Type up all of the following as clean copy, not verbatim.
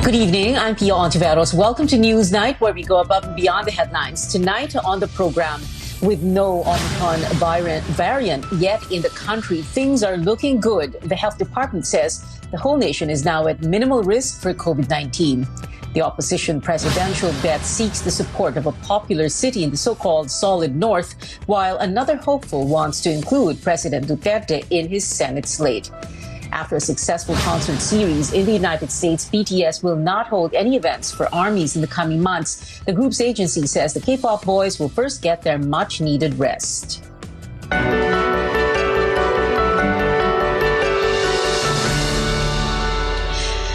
Good evening, I'm Pia Ontiveros. Welcome to Newsnight, where we go above and beyond the headlines. Tonight on the program, with no Omicron variant yet in the country, things are looking good. The health department says the whole nation is now at minimal risk for COVID-19. The opposition presidential bet seeks the support of a popular city in the so-called Solid North, while another hopeful wants to include President Duterte in his Senate slate. After a successful concert series in the United States, BTS will not hold any events for armies in the coming months. The group's agency says the K-pop boys will first get their much-needed rest.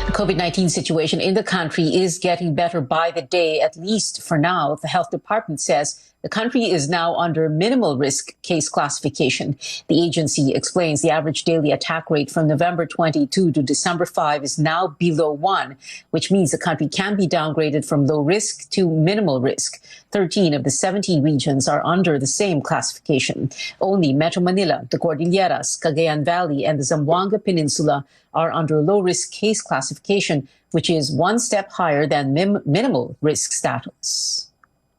The COVID-19 situation in the country is getting better by the day, at least for now. The health department says the country is now under minimal risk case classification. The agency explains the average daily attack rate from November 22 to December 5 is now below 1, which means the country can be downgraded from low risk to minimal risk. 13 of the 17 regions are under the same classification. Only Metro Manila, the Cordilleras, Cagayan Valley, and the Zamboanga Peninsula are under low-risk case classification, which is one step higher than minimal risk status.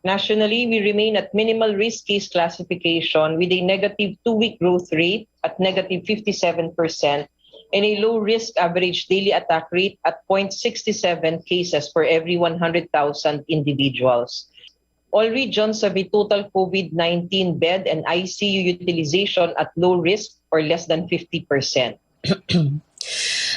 Nationally, we remain at minimal risk case classification with a negative 2-week growth rate at negative 57% and a low-risk average daily attack rate at 0.67 cases per every 100,000 individuals. All regions have a total COVID-19 bed and ICU utilization at low risk or less than 50%.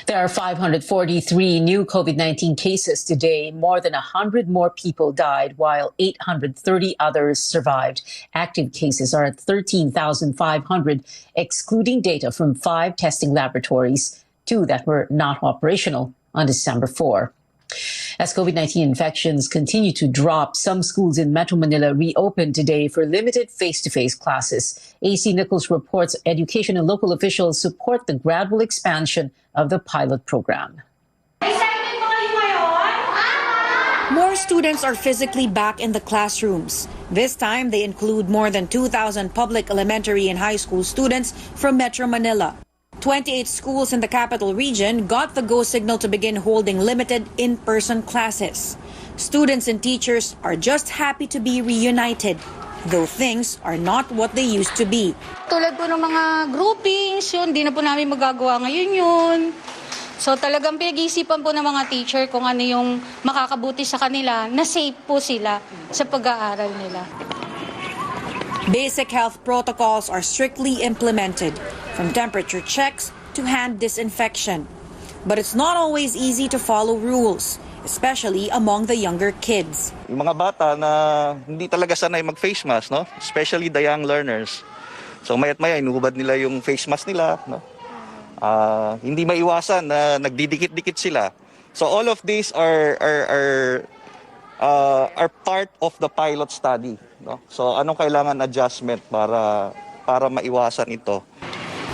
There are 543 new COVID-19 cases today. More than 100 more people died, while 830 others survived. Active cases are at 13,500, excluding data from 5 testing laboratories, 2 that were not operational on December 4. As COVID-19 infections continue to drop, some schools in Metro Manila reopened today for limited face-to-face classes. AC Nichols reports education and local officials support the gradual expansion of the pilot program. More students are physically back in the classrooms. This time, they include more than 2,000 public elementary and high school students from Metro Manila. 28 schools in the capital region got the go signal to begin holding limited in-person classes. Students and teachers are just happy to be reunited, though things are not what they used to be. Tulad po ng mga groupings, yun, di na po namin magagawa ngayon yun. So talagang pinag-iisipan po ng mga teacher kung ano yung makakabuti sa kanila, na safe po sila sa pag-aaral nila. Basic health protocols are strictly implemented, from temperature checks to hand disinfection. But it's not always easy to follow rules, especially among the younger kids. Yung mga bata na hindi talaga sanay mag-face mask, no? Especially the young learners. So maya't maya, inuhubad nila yung face mask nila, no? Hindi maiwasan na nagdidikit-dikit sila. So all of these are part of the pilot study, no? So anong kailangan adjustment para maiwasan ito?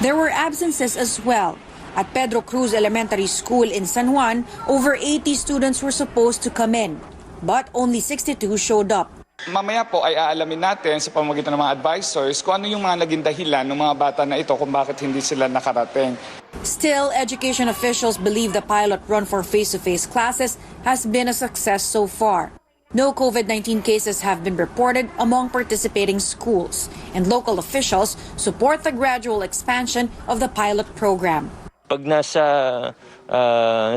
There were absences as well. At Pedro Cruz Elementary School in San Juan, over 80 students were supposed to come in, but only 62 showed up. Mamaya po ay aalamin natin sa pamamagitan ng mga advisors kung ano yung mga naging dahilan ng mga bata na ito kung bakit hindi sila nakarating. Still, education officials believe the pilot run for face-to-face classes has been a success so far. No COVID-19 cases have been reported among participating schools, and local officials support the gradual expansion of the pilot program. Pag nasa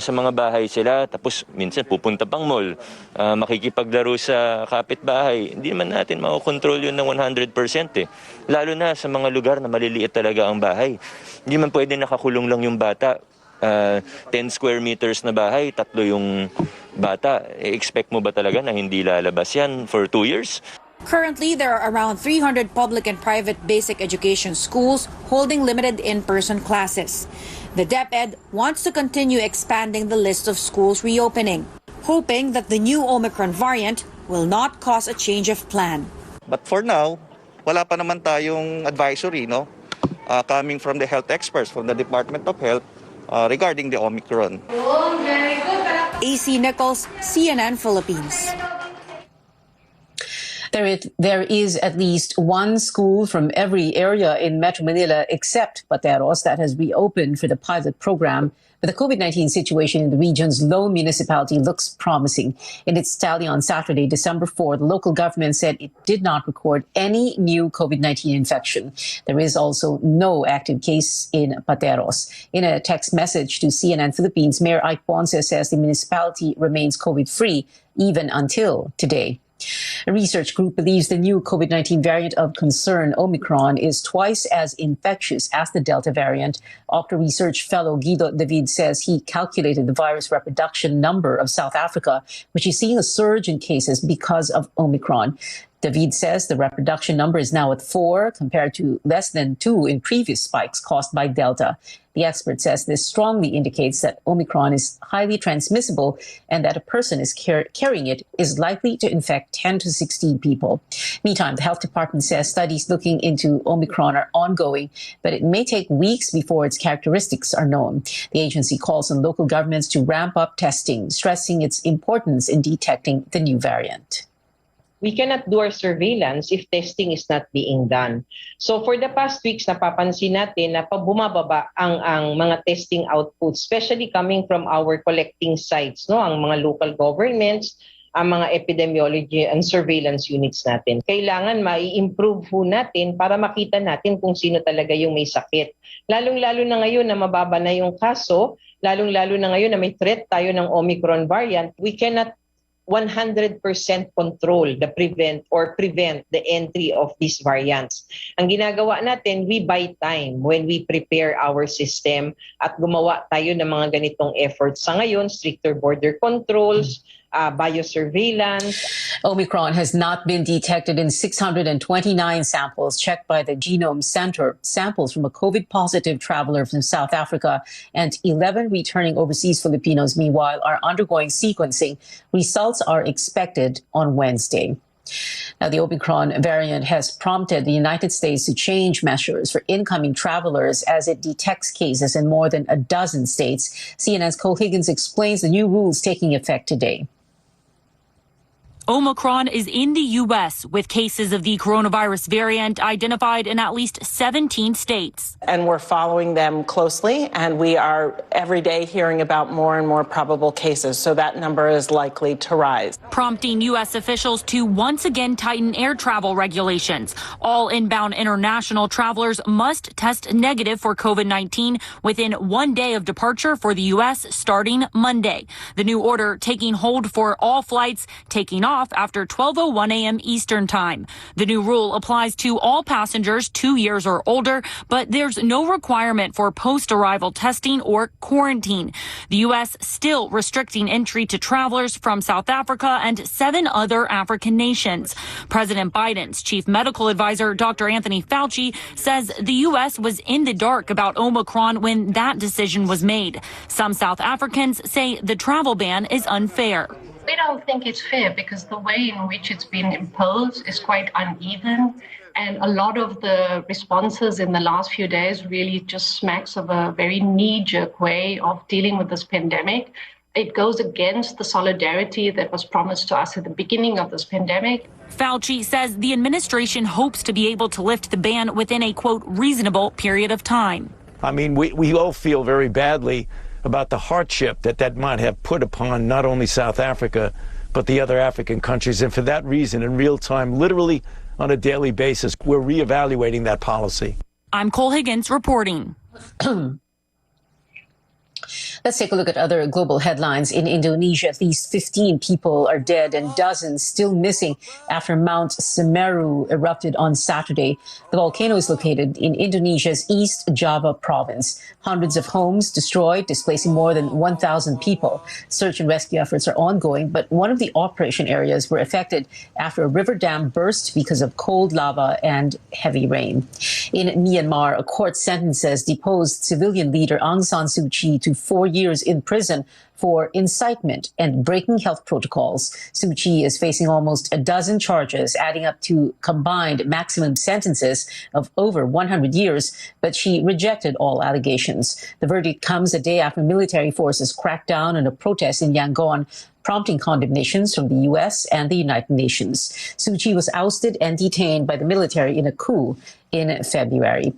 mga bahay sila, tapos minsan pupunta pang mall, makikipaglaro sa kapitbahay, hindi naman natin makokontrol yun ng 100% eh. Lalo na sa mga lugar na maliliit talaga ang bahay. Hindi man pwede nakakulong lang yung bata. 10 square meters na bahay, 3 yung bata. Expect mo ba talaga na hindi lalabas yan for 2 years? Currently, there are around 300 public and private basic education schools holding limited in-person classes. The DepEd wants to continue expanding the list of schools reopening, hoping that the new Omicron variant will not cause a change of plan. But for now, wala pa naman tayong advisory, no? Coming from the health experts, from the Department of Health, regarding the Omicron. AC Nichols, CNN Philippines. There is at least one school from every area in Metro Manila except Pateros that has reopened for the pilot program. But the COVID-19 situation in the region's lone municipality looks promising. In its tally on Saturday, December 4, the local government said it did not record any new COVID-19 infection. There is also no active case in Pateros. In a text message to CNN Philippines, Mayor Ike Ponce says the municipality remains COVID-free even until today. A research group believes the new COVID-19 variant of concern, Omicron, is twice as infectious as the Delta variant. Octa research fellow Guido David says he calculated the virus reproduction number of South Africa, which is seeing a surge in cases because of Omicron. David says the reproduction number is now at 4 compared to less than 2 in previous spikes caused by Delta. The expert says this strongly indicates that Omicron is highly transmissible and that a person is carrying it is likely to infect 10 to 16 people. Meantime, the health department says studies looking into Omicron are ongoing, but it may take weeks before its characteristics are known. The agency calls on local governments to ramp up testing, stressing its importance in detecting the new variant. We cannot do our surveillance if testing is not being done. So for the past weeks, napapansin natin na bumababa ang mga testing outputs, especially coming from our collecting sites, no, ang mga local governments, ang mga epidemiology and surveillance units natin. Kailangan mai-improve po natin para makita natin kung sino talaga yung may sakit. Lalong-lalo na ngayon na mababa na yung kaso, lalong-lalo na ngayon na may threat tayo ng Omicron variant, we cannot 100% control prevent the entry of these variants. Ang ginagawa natin, we buy time when we prepare our system at gumawa tayo ng mga ganitong efforts. Sa ngayon, stricter border controls, biosurveillance. Omicron has not been detected in 629 samples checked by the Genome Center. Samples from a COVID-positive traveler from South Africa and 11 returning overseas Filipinos, meanwhile, are undergoing sequencing. Results are expected on Wednesday. Now, the Omicron variant has prompted the United States to change measures for incoming travelers as it detects cases in more than a dozen states. CNN's Cole Higgins explains the new rules taking effect today. Omicron is in the U.S. with cases of the coronavirus variant identified in at least 17 states. And we're following them closely, and we are every day hearing about more and more probable cases, so that number is likely to rise. Prompting U.S. officials to once again tighten air travel regulations. All inbound international travelers must test negative for COVID-19 within 1 day of departure for the U.S. starting Monday. The new order taking hold for all flights taking off after 12:01 a.m. Eastern Time. The new rule applies to all passengers 2 years or older, but there's no requirement for post-arrival testing or quarantine. The U.S. still restricting entry to travelers from South Africa and 7 other African nations. President Biden's chief medical advisor, Dr. Anthony Fauci, says the U.S. was in the dark about Omicron when that decision was made. Some South Africans say the travel ban is unfair. We don't think it's fair because the way in which it's been imposed is quite uneven. And a lot of the responses in the last few days really just smacks of a very knee-jerk way of dealing with this pandemic. It goes against the solidarity that was promised to us at the beginning of this pandemic. Fauci says the administration hopes to be able to lift the ban within a, quote, reasonable period of time. I mean, we all feel very badly about the hardship that might have put upon not only South Africa, but the other African countries. And for that reason, in real time, literally on a daily basis, we're reevaluating that policy. I'm Cole Higgins reporting. Let's take a look at other global headlines. In Indonesia, at least 15 people are dead and dozens still missing after Mount Semeru erupted on Saturday. The volcano is located in Indonesia's East Java province. Hundreds of homes destroyed, displacing more than 1,000 people. Search and rescue efforts are ongoing, but one of the operation areas were affected after a river dam burst because of cold lava and heavy rain. In Myanmar, a court sentences deposed civilian leader Aung San Suu Kyi to 4 years in prison for incitement and breaking health protocols. Suu Kyi is facing almost a dozen charges, adding up to combined maximum sentences of over 100 years, but she rejected all allegations. The verdict comes a day after military forces cracked down on a protest in Yangon, prompting condemnations from the U.S. and the United Nations. Suu Kyi was ousted and detained by the military in a coup in February.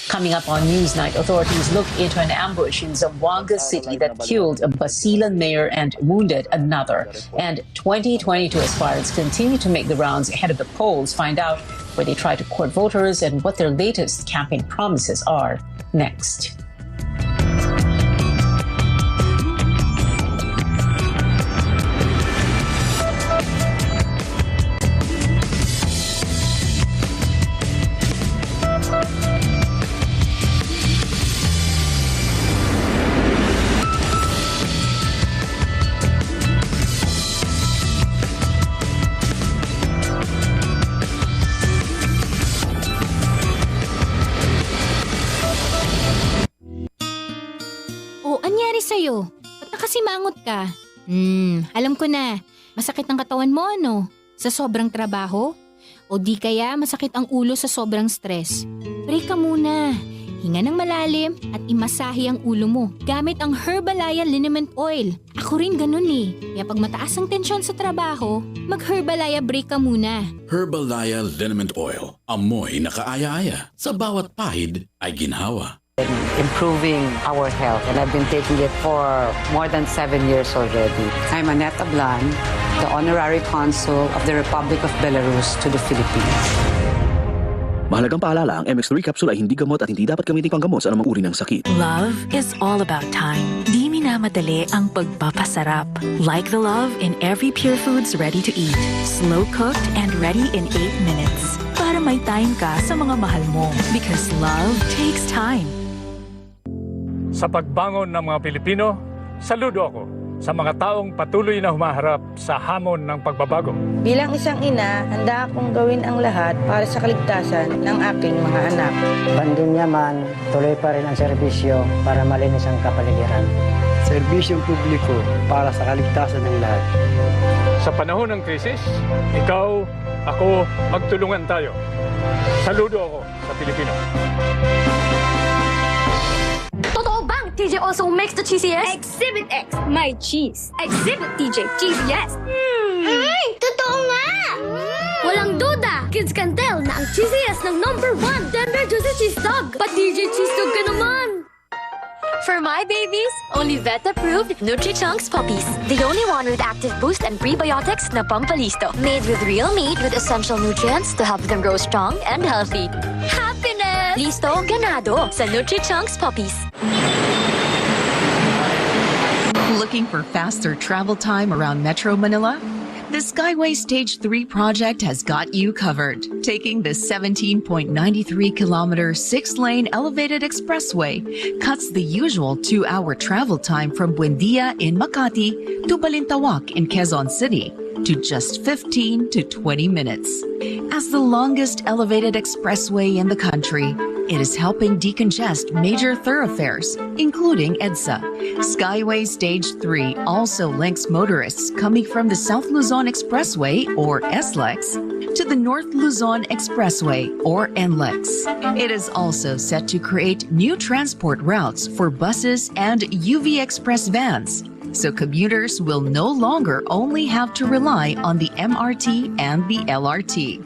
Coming up on Newsnight, authorities look into an ambush in Zamboanga City that killed a Basilan mayor and wounded another. And 2022 aspirants continue to make the rounds ahead of the polls. Find out where they try to court voters and what their latest campaign promises are next. Sa'yo? Ba't nakasimangot ka? Alam ko na. Masakit ang katawan mo, ano? Sa sobrang trabaho? O di kaya masakit ang ulo sa sobrang stress? Break ka muna. Hinga ng malalim at imasahe ang ulo mo gamit ang Herbalaya Liniment Oil. Ako rin ganun eh. Kaya pag mataas ang tensyon sa trabaho, mag-Herbalaya break ka muna. Herbalaya Liniment Oil. Amoy na kaaya-aya. Sa bawat pahid ay ginhawa. Improving our health, and I've been taking it for more than 7 years already. I'm Annette Ablan, the Honorary Consul of the Republic of Belarus to the Philippines. Mahalagang paalala, ang MX3 capsule ay hindi gamot at hindi dapat gamitin panggamot sa anumang uri ng sakit. Love is all about time. Di minamadali ang pagpapasarap. Like the love in every Pure Foods ready-to-eat. Slow cooked and ready in 8 minutes. Para may time ka sa mga mahal mo. Because love takes time. Sa pagbangon ng mga Pilipino, saludo ako sa mga taong patuloy na humaharap sa hamon ng pagbabago. Bilang isang ina, handa akong gawin ang lahat para sa kaligtasan ng aking mga anak. Bandin yaman, tuloy pa rin ang serbisyo para malinis ang kapaligiran. Serbisyong publiko para sa kaligtasan ng lahat. Sa panahon ng krisis, ikaw, ako, magtulungan tayo. Saludo ako sa Pilipino. Totoo bang TJ also makes the cheesiest? Exhibit X, my cheese. Exhibit TJ, cheese yes. Totoo nga! Walang duda, kids can tell na ang cheesiest ng #1 tender juicy cheese dog. But TJ cheese dog ka naman! For my babies, only vet-approved Nutri-Chunks puppies. The only one with active boost and prebiotics na pampalisto. Made with real meat with essential nutrients to help them grow strong and healthy. Happiness! Listo, ganado sa Nutri-Chunks puppies. Looking for faster travel time around Metro Manila? The Skyway Stage 3 project has got you covered. Taking the 17.93-kilometer 6-lane elevated expressway cuts the usual 2-hour travel time from Buendia in Makati to Balintawak in Quezon City to just 15 to 20 minutes. As the longest elevated expressway in the country, it is helping decongest major thoroughfares, including EDSA. Skyway Stage 3 also links motorists coming from the South Luzon Expressway, or SLEX, to the North Luzon Expressway, or NLEX. It is also set to create new transport routes for buses and UV Express vans, so commuters will no longer only have to rely on the MRT and the LRT.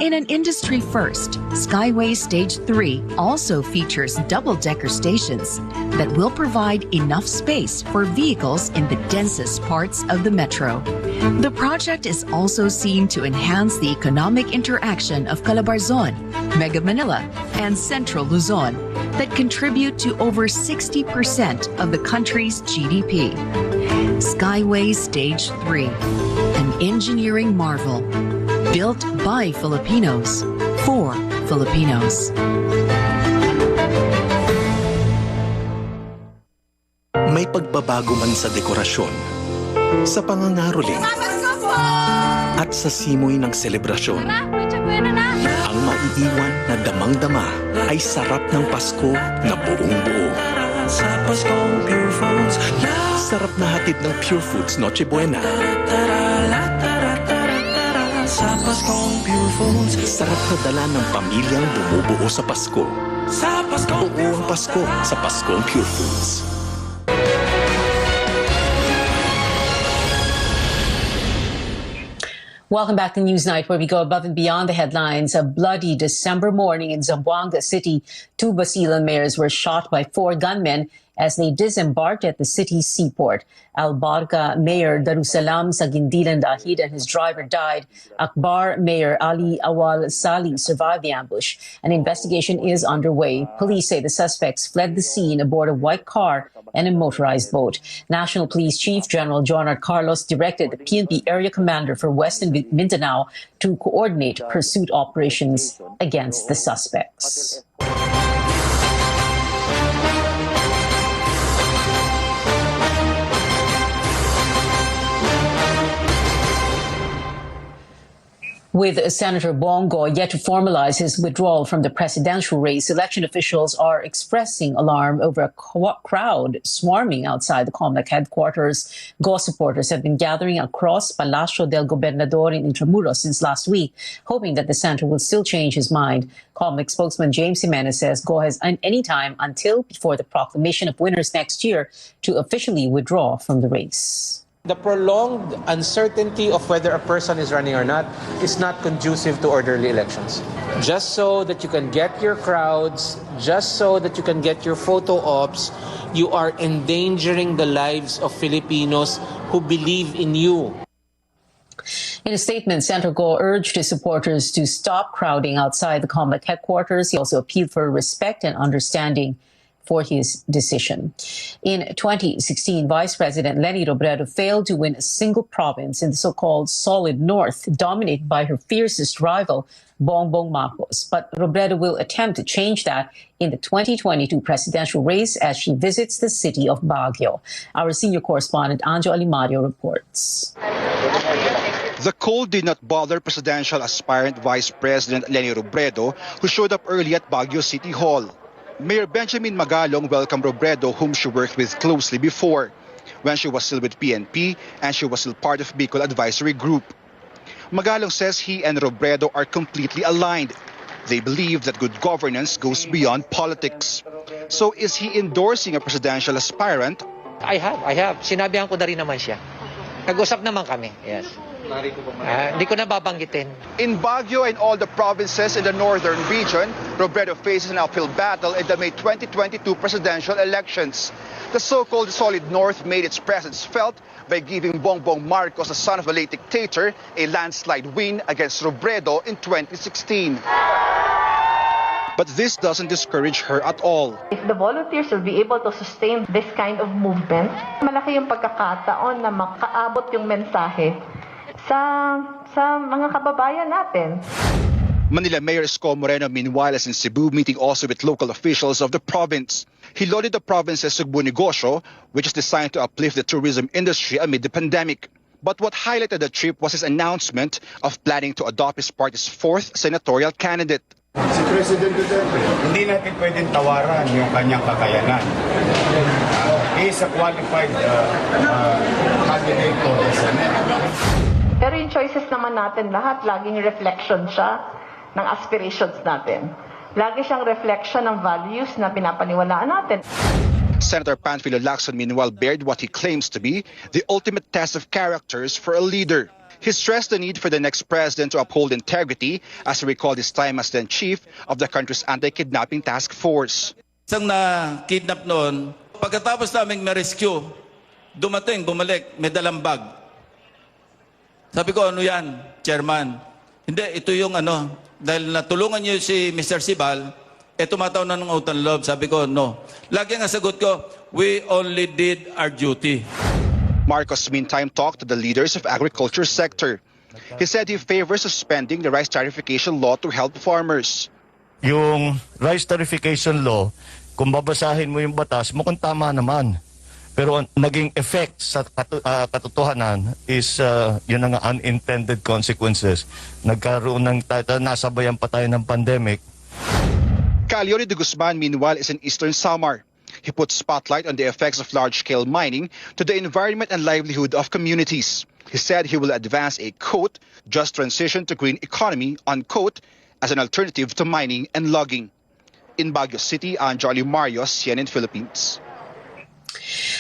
In an industry first, Skyway Stage 3 also features double-decker stations that will provide enough space for vehicles in the densest parts of the metro. The project is also seen to enhance the economic interaction of Calabarzon, Mega Manila, and Central Luzon that contribute to over 60% of the country's GDP. Skyway Stage 3, an engineering marvel. Built by Filipinos, for Filipinos. May pagbabago man sa dekorasyon, sa pangangaroling, at sa simoy ng selebrasyon. Ang maiiwan na damang-dama ay sarap ng Pasko na buong-buo. sa Paskong Pure Foods. Sarap na hatid ng Pure Foods Noche Buena. Sa Paskong Pure Foods. Sarap na dala ng pamilyang bumubuo sa Pasko. Sa Paskong Pure Foods. Pasko sa Paskong Pure Foods. Welcome back to Newsnight, where we go above and beyond the headlines. A bloody December morning in Zamboanga City. 2 Basilan mayors were shot by 4 gunmen as they disembarked at the city's seaport. Albarca Mayor Darussalam Sagindilan Dahid and his driver died. Akbar Mayor Ali Awal Sali survived the ambush. An investigation is underway. Police say the suspects fled the scene aboard a white car and a motorized boat. National Police Chief General Jonard Carlos directed the PNP Area Commander for Western Mindanao to coordinate pursuit operations against the suspects. With Senator Bongo yet to formalize his withdrawal from the presidential race, election officials are expressing alarm over a crowd swarming outside the COMELEC headquarters. Go supporters have been gathering across Palacio del Gobernador in Intramuros since last week, hoping that the senator will still change his mind. COMELEC spokesman James Jimenez says Go has any time until before the proclamation of winners next year to officially withdraw from the race. The prolonged uncertainty of whether a person is running or not is not conducive to orderly elections. Just so that you can get your crowds, just so that you can get your photo ops, you are endangering the lives of Filipinos who believe in you. In a statement, Senator Go urged his supporters to stop crowding outside the COMELEC headquarters. He also appealed for respect and understanding for his decision. In 2016, Vice President Leni Robredo failed to win a single province in the so-called Solid North, dominated by her fiercest rival, Bongbong Marcos. But Robredo will attempt to change that in the 2022 presidential race as she visits the city of Baguio. Our senior correspondent, Anjo Alimario, reports. The cold did not bother presidential aspirant Vice President Leni Robredo, who showed up early at Baguio City Hall. Mayor Benjamin Magalong welcomed Robredo, whom she worked with closely before, when she was still with PNP and she was still part of Bicol Advisory Group. Magalong says he and Robredo are completely aligned. They believe that good governance goes beyond politics. So is he endorsing a presidential aspirant? I have. Sinabihan ko na rin naman siya. Nag-usap naman kami, yes. Hindi ko na babanggitin. In Baguio and all the provinces in the northern region, Robredo faces an uphill battle in the May 2022 presidential elections. The so-called Solid North made its presence felt by giving Bongbong Marcos, the son of the late dictator, a landslide win against Robredo in 2016. But this doesn't discourage her at all. If the volunteers will be able to sustain this kind of movement, malaki yung pagkakataon na makaabot yung mensahe sa mga kababayan natin. Manila Mayor Isko Moreno, meanwhile, is in Cebu, meeting also with local officials of the province. He lauded the province's Sugbo Negosyo, which is designed to uplift the tourism industry amid the pandemic. But what highlighted the trip was his announcement of planning to adopt his party's 4th senatorial candidate. Si President Duterte, hindi natin pwedeng tawaran yung kanyang kakayanan. He is a qualified candidate for the Senate. Pero yung choices naman natin lahat, laging reflection siya ng aspirations natin. Lagi siyang reflection ng values na pinapaniwalaan natin. Senator Panfilo Lacson, meanwhile, bared what he claims to be the ultimate test of characters for a leader. He stressed the need for the next president to uphold integrity as he recalled his time as then chief of the country's anti-kidnapping task force. Isang na-kidnap noon, pagkatapos naming ma-rescue, bumalik, may dalang bag. Sabi ko, ano yan, chairman? Hindi, ito yung dahil natulungan niyo si Mr. Sibal, tumataw na ng utang loob. Sabi ko, no. Lagi ang sagot ko, we only did our duty. Marcos meantime talked to the leaders of agriculture sector. He said he favors suspending the rice tarification law to help farmers. Yung rice tarification law, kung babasahin mo yung batas, mukhang tama naman. Pero naging effect sa katotohanan is yun ang unintended consequences. Nagkaroon ng nasabayan pa tayo ng pandemic. Leone de Guzman, meanwhile, is in Eastern Samar. He put spotlight on the effects of large-scale mining to the environment and livelihood of communities. He said he will advance a, quote, just transition to green economy, unquote, as an alternative to mining and logging. In Baguio City, Anjali Marios, CNN Philippines.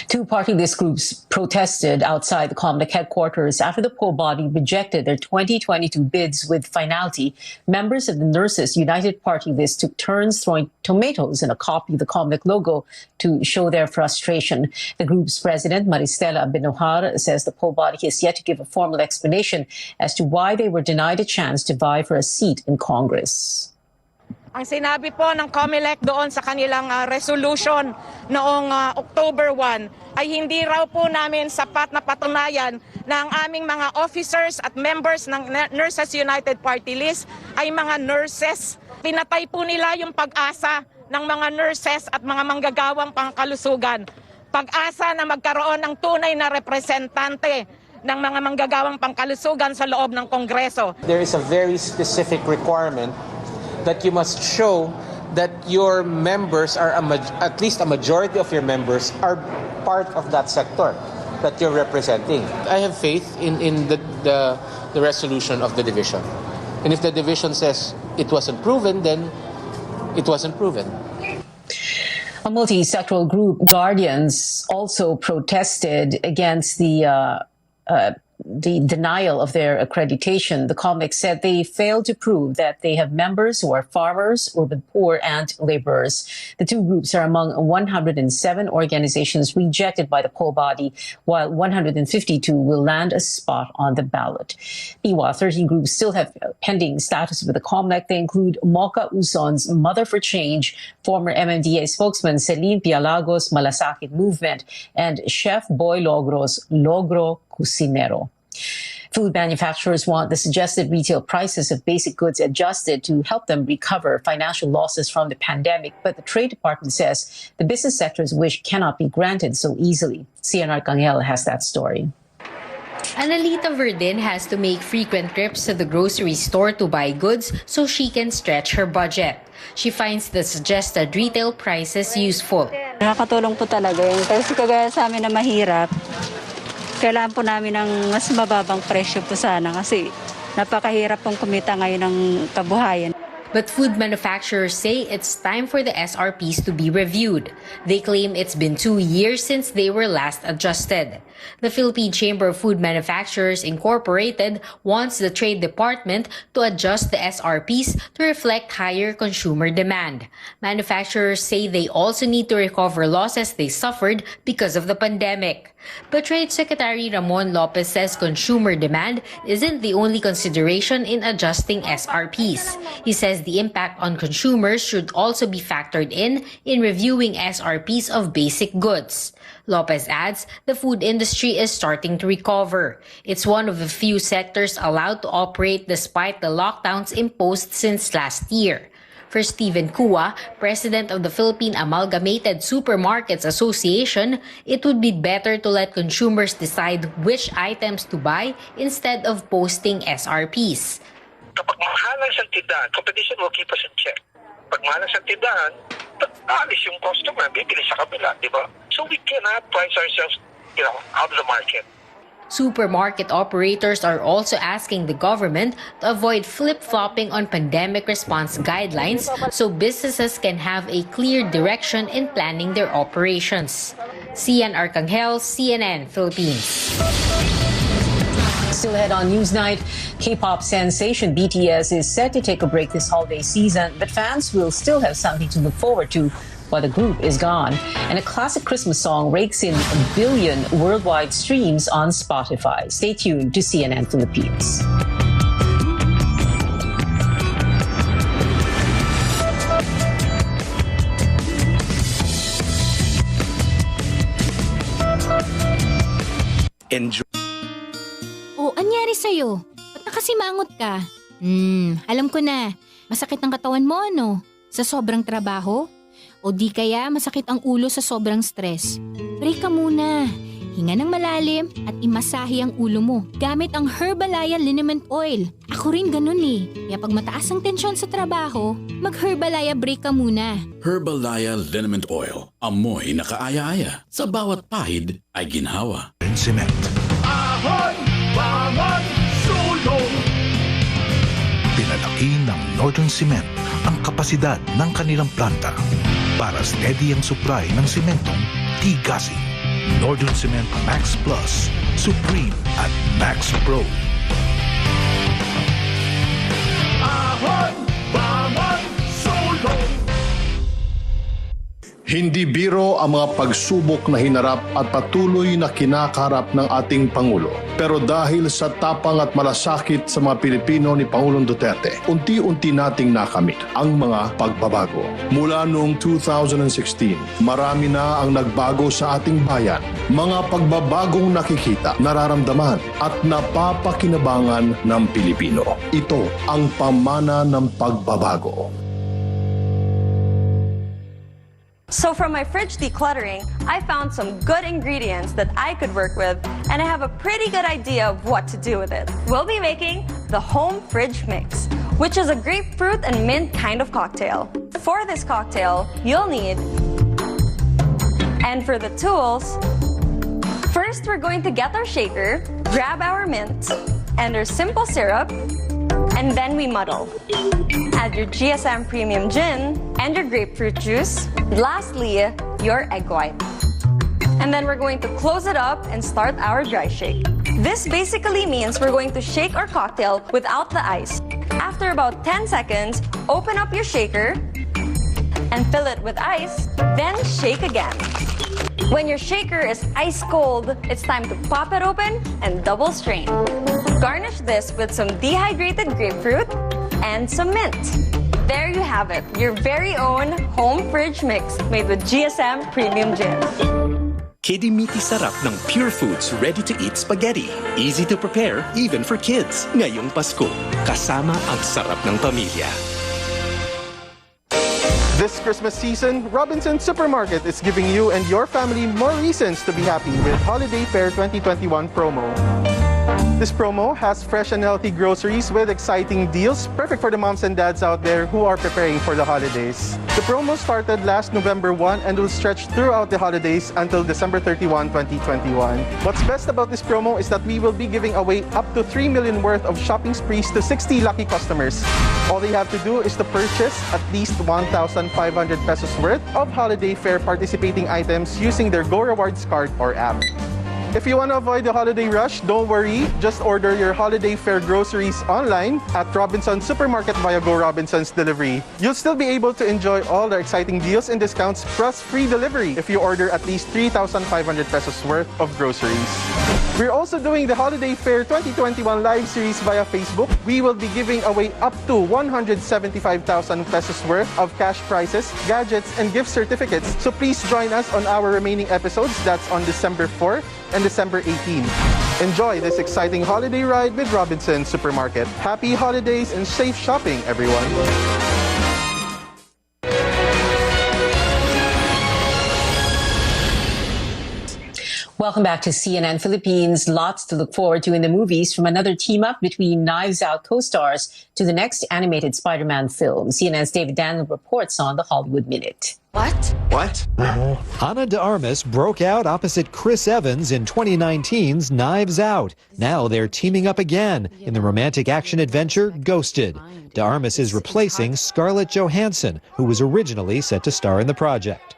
Two party list groups protested outside the COMELEC headquarters after the poll body rejected their 2022 bids with finality. Members of the Nurses United Party list took turns throwing tomatoes and a copy of the COMELEC logo to show their frustration. The group's president, Maristela Benojar, says the poll body has yet to give a formal explanation as to why they were denied a chance to vie for a seat in Congress. Ang sinabi po ng COMELEC doon sa kanilang resolution noong October 1 ay hindi raw po namin sapat na patunayan na ang aming mga officers at members ng Nurses United Party List ay mga nurses. Pinatay po nila yung pag-asa ng mga nurses at mga manggagawang pangkalusugan. Pag-asa na magkaroon ng tunay na representante ng mga manggagawang pangkalusugan sa loob ng Kongreso. There is a very specific requirement that you must show that your members are, at least a majority of your members are part of that sector that you're representing. I have faith in the resolution of the division. And if the division says it wasn't proven, then it wasn't proven. A multi-sectoral group, Guardians, also protested against the denial of their accreditation. The COMELEC said they failed to prove that they have members who are farmers, urban poor, and laborers. The two groups are among 107 organizations rejected by the poll body, while 152 will land a spot on the ballot. Meanwhile, 13 groups still have pending status with the COMELEC. They include Mocha Uson's Mother for Change, former MMDA spokesman Celine Pialagos' Malasakit Movement, and Chef Boy Logro's Logro Cusinero. Food manufacturers want the suggested retail prices of basic goods adjusted to help them recover financial losses from the pandemic, but the Trade Department says the business sector's wish cannot be granted so easily. CNR Kangel has that story. Analita Verdin has to make frequent trips to the grocery store to buy goods so she can stretch her budget. She finds the suggested retail prices useful. Nakakatulong po talaga yun. Kasi kagaya sa amin na mahirap, kailangan po namin ng mas mababang presyo po sana kasi napakahirap pong kumita ngayon ng kabuhayan. But food manufacturers say it's time for the SRPs to be reviewed. They claim it's been 2 years since they were last adjusted. The Philippine Chamber of Food Manufacturers Incorporated wants the Trade Department to adjust the SRPs to reflect higher consumer demand. Manufacturers say they also need to recover losses they suffered because of the pandemic. But Trade Secretary Ramon Lopez says consumer demand isn't the only consideration in adjusting SRPs. He says the impact on consumers should also be factored in reviewing SRPs of basic goods. Lopez adds the food industry is starting to recover. It's one of the few sectors allowed to operate despite the lockdowns imposed since last year. For Stephen Kua, president of the Philippine Amalgamated Supermarkets Association, it would be better to let consumers decide which items to buy instead of posting SRPs. Kapag mahal ang isang tindahan, competition will keep us in check. Pag mahal ang isang tindahan, aalis yung customer, bibili sa kabila, di ba? So we cannot price ourselves, out of the market. Supermarket operators are also asking the government to avoid flip-flopping on pandemic response guidelines so businesses can have a clear direction in planning their operations. Cian Arcangel, CNN, Philippines. Still ahead on Newsnight, K-pop sensation BTS is set to take a break this holiday season, but fans will still have something to look forward to while the group is gone. And a classic Christmas song rakes in 1 billion worldwide streams on Spotify. Stay tuned to CNN Philippines. Enjoy. Oh, anyari sa'yo? Ba't nakasimangot ka? Alam ko na. Masakit ang katawan mo, ano? Sa sobrang trabaho? O di kaya masakit ang ulo sa sobrang stress? Break ka muna. Hinga ng malalim at imasahe ang ulo mo gamit ang Herbalaya Liniment Oil. Ako rin ganun eh. Kaya pag mataas ang tensyon sa trabaho, mag-Herbalaya break ka muna. Herbalaya Liniment Oil. Amoy na kaaya-aya. Sa bawat pahid ay ginhawa. Cement. Ahon! Bangon! Sulong! Pinalaki ng Northern Cement ang kapasidad ng kanilang planta para steady ang supply ng sementong tigasing. Northern Cement Max Plus, Supreme at Max Pro. Ahon! Bangon! Sulong! Hindi biro ang mga pagsubok na hinarap at patuloy na kinakaharap ng ating Pangulo. Pero dahil sa tapang at malasakit sa mga Pilipino ni Pangulong Duterte, unti-unti nating nakamit ang mga pagbabago. Mula noong 2016, marami na ang nagbago sa ating bayan. Mga pagbabagong nakikita, nararamdaman at napapakinabangan ng Pilipino. Ito ang pamana ng pagbabago. So from my fridge decluttering, I found some good ingredients that I could work with, and I have a pretty good idea of what to do with it. We'll be making the home fridge mix, which is a grapefruit and mint kind of cocktail. For this cocktail, you'll need, and for the tools, first we're going to get our shaker, grab our mint, and our simple syrup, and then we muddle. Add your GSM Premium Gin and your grapefruit juice. Lastly, your egg white. And then we're going to close it up and start our dry shake. This basically means we're going to shake our cocktail without the ice. After about 10 seconds, open up your shaker and fill it with ice, then shake again. When your shaker is ice cold, it's time to pop it open and double strain. Garnish this with some dehydrated grapefruit and some mint. There you have it, your very own home fridge mix made with GSM Premium Gin. Kidimiti sarap ng Pure Foods ready-to-eat spaghetti. Easy to prepare even for kids. Ngayong Pasko, kasama ang sarap ng pamilya. This Christmas season, Robinson Supermarket is giving you and your family more reasons to be happy with Holiday Fair 2021 promo. This promo has fresh and healthy groceries with exciting deals, perfect for the moms and dads out there who are preparing for the holidays. The promo started last November 1 and will stretch throughout the holidays until December 31, 2021. What's best about this promo is that we will be giving away up to 3 million worth of shopping sprees to 60 lucky customers. All they have to do is to purchase at least 1,500 pesos worth of Holiday Fair participating items using their Go Rewards card or app. If you want to avoid the holiday rush, don't worry. Just order your Holiday Fair groceries online at Robinson Supermarket via Go Robinson's Delivery. You'll still be able to enjoy all the exciting deals and discounts plus free delivery if you order at least 3,500 pesos worth of groceries. We're also doing the Holiday Fair 2021 live series via Facebook. We will be giving away up to 175,000 pesos worth of cash prizes, gadgets, and gift certificates. So please join us on our remaining episodes. That's on December 4 and December 18. Enjoy this exciting holiday ride with Robinson Supermarket. Happy holidays and safe shopping, everyone. Welcome back to CNN Philippines. Lots to look forward to in the movies, from another team-up between Knives Out co-stars to the next animated Spider-Man film. CNN's David Daniel reports on the Hollywood Minute. What? Ana de Armas broke out opposite Chris Evans in 2019's Knives Out. Now they're teaming up again in the romantic action adventure Ghosted. De Armas is replacing Scarlett Johansson, who was originally set to star in the project.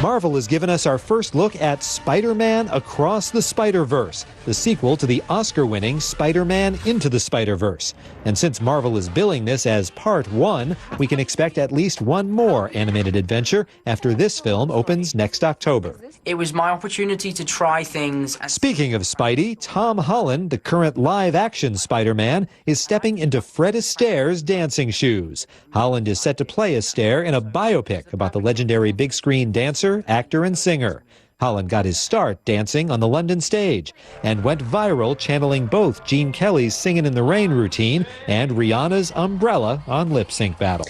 Marvel has given us our first look at Spider-Man Across the Spider-Verse, the sequel to the Oscar-winning Spider-Man Into the Spider-Verse. And since Marvel is billing this as Part 1, we can expect at least one more animated adventure after this film opens next October. It was my opportunity to try things. Speaking of Spidey, Tom Holland, the current live-action Spider-Man, is stepping into Fred Astaire's dancing shoes. Holland is set to play Astaire in a biopic about the legendary big-screen dancer, actor, and singer. Holland got his start dancing on the London stage and went viral channeling both Gene Kelly's Singin' in the Rain routine and Rihanna's Umbrella on Lip Sync Battle.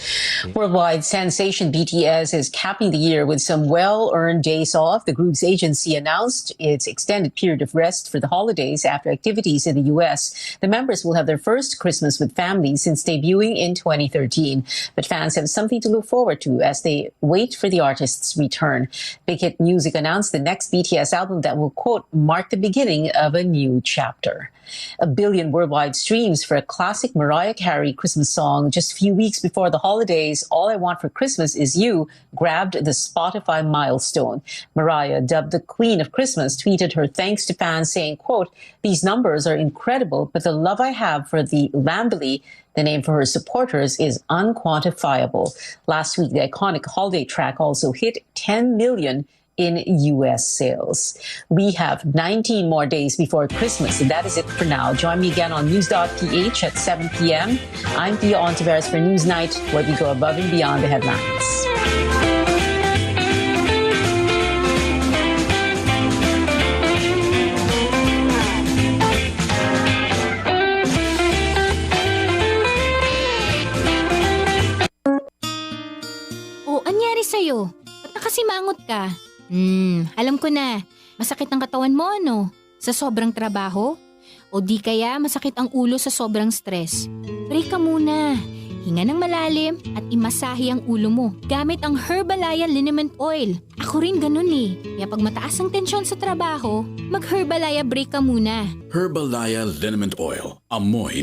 Worldwide sensation BTS is capping the year with some well-earned days off. The group's agency announced its extended period of rest for the holidays after activities in the U.S. The members will have their first Christmas with families since debuting in 2013. But fans have something to look forward to as they wait for the artist's return. Big Hit Music announced the next BTS album that will, quote, mark the beginning of a new chapter. 1 billion worldwide streams for a classic Mariah Carey Christmas song just a few weeks before the holidays, All I Want for Christmas Is You, grabbed the Spotify milestone. Mariah, dubbed the Queen of Christmas, tweeted her thanks to fans saying, quote, these numbers are incredible, but the love I have for the Lambily, the name for her supporters, is unquantifiable. Last week, the iconic holiday track also hit 10 million in U.S. sales. We have 19 more days before Christmas, and that is it for now. Join me again on news.ph at 7 p.m. I'm Pia Ontiveros for Newsnight, where we go above and beyond the headlines. Oh, anyari sa'yo? Ba't nakasimangot ka? Alam ko na. Masakit ang katawan mo, ano? Sa sobrang trabaho? O di kaya masakit ang ulo sa sobrang stress? Break ka muna. Hinga ng malalim at imasahe ang ulo mo gamit ang Herbalaya Liniment Oil. Ako rin ganun eh. Kaya pag mataas ang tensyon sa trabaho, mag-Herbalaya break ka muna. Herbalaya Liniment Oil. Amoy